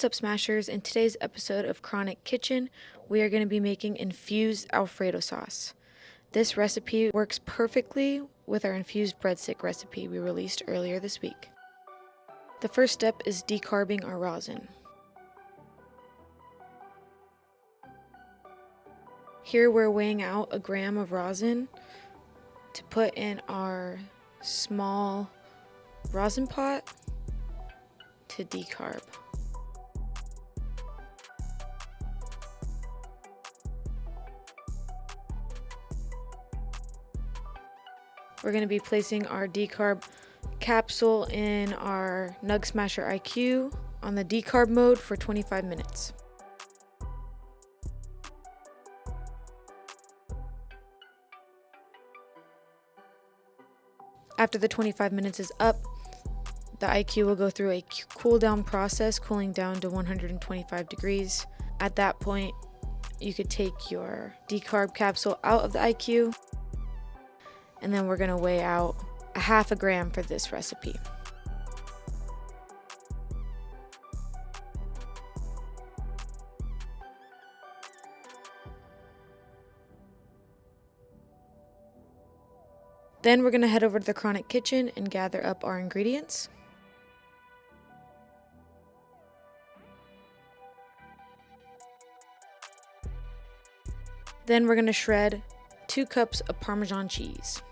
What's up, Smashers? In today's episode of Kronic Kitchen, we are going to be making infused Alfredo sauce. This recipe works perfectly with our infused breadstick recipe we released earlier this week. The first step is decarbing our rosin. Here we're weighing out a gram of rosin to put in our small rosin pot to decarb. We're going to be placing our decarb capsule in our Nug Smasher IQ on the decarb mode for 25 minutes. After the 25 minutes is up, the IQ will go through a cool down process, cooling down to 125 degrees. At that point, you could take your decarb capsule out of the IQ, and then we're going to weigh out a half a gram for this recipe. Then we're going to head over to the Kronic kitchen and gather up our ingredients. Then we're going to shred 2 cups of Parmesan cheese.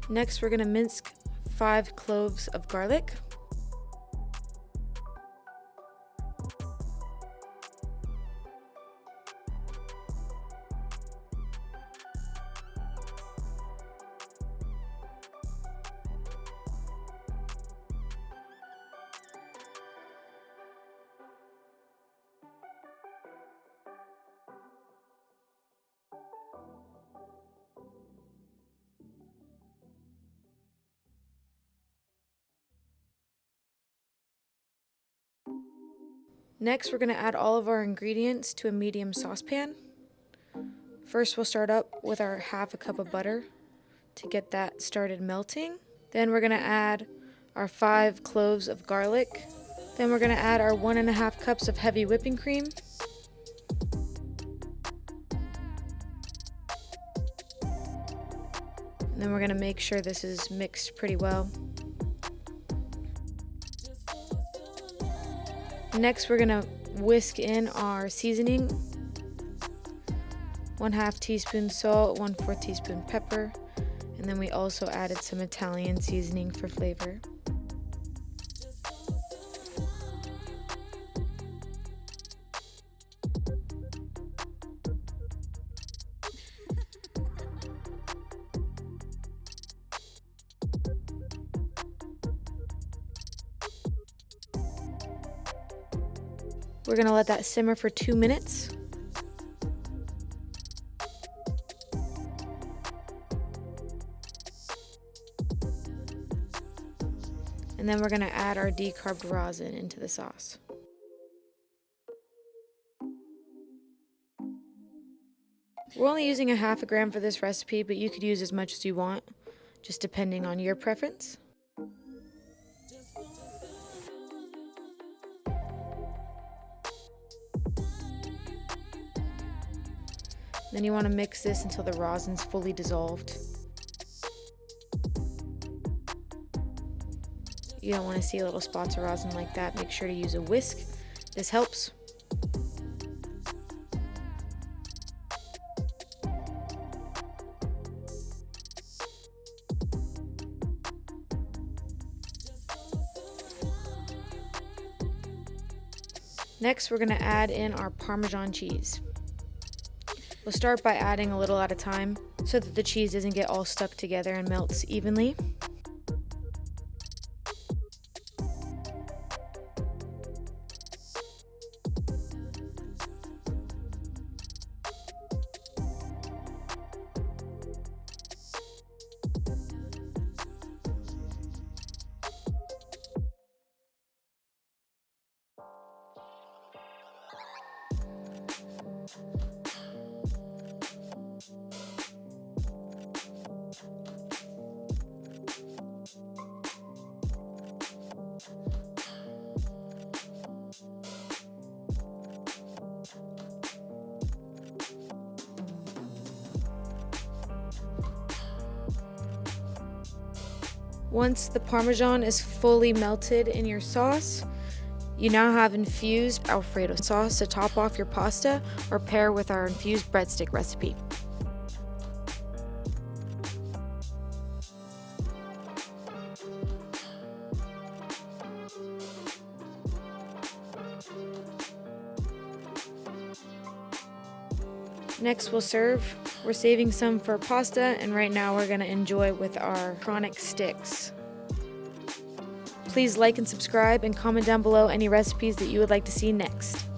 Next, we're going to mince 5 cloves of garlic. Next, we're going to add all of our ingredients to a medium saucepan. First, we'll start up with our half a cup of butter to get that started melting. Then we're going to add our 5 cloves of garlic. Then we're going to add our 1.5 cups of heavy whipping cream. And then we're going to make sure this is mixed pretty well. Next, we're going to whisk in our seasoning. 1/2 teaspoon salt, 1/4 teaspoon pepper, and then we also added some Italian seasoning for flavor. We're going to let that simmer for 2 minutes. And then we're going to add our decarbed rosin into the sauce. We're only using a half a gram for this recipe, but you could use as much as you want, just depending on your preference. Then you want to mix this until the rosin's fully dissolved. You don't want to see little spots of rosin like that. Make sure to use a whisk. This helps. Next, we're going to add in our Parmesan cheese. We'll start by adding a little at a time so that the cheese doesn't get all stuck together and melts evenly. Once the Parmesan is fully melted in your sauce, you now have infused Alfredo sauce to top off your pasta or pair with our infused breadstick recipe. Next we'll serve. We're saving some for pasta, and right now we're gonna enjoy with our Kronic sticks. Please like and subscribe and comment down below any recipes that you would like to see next.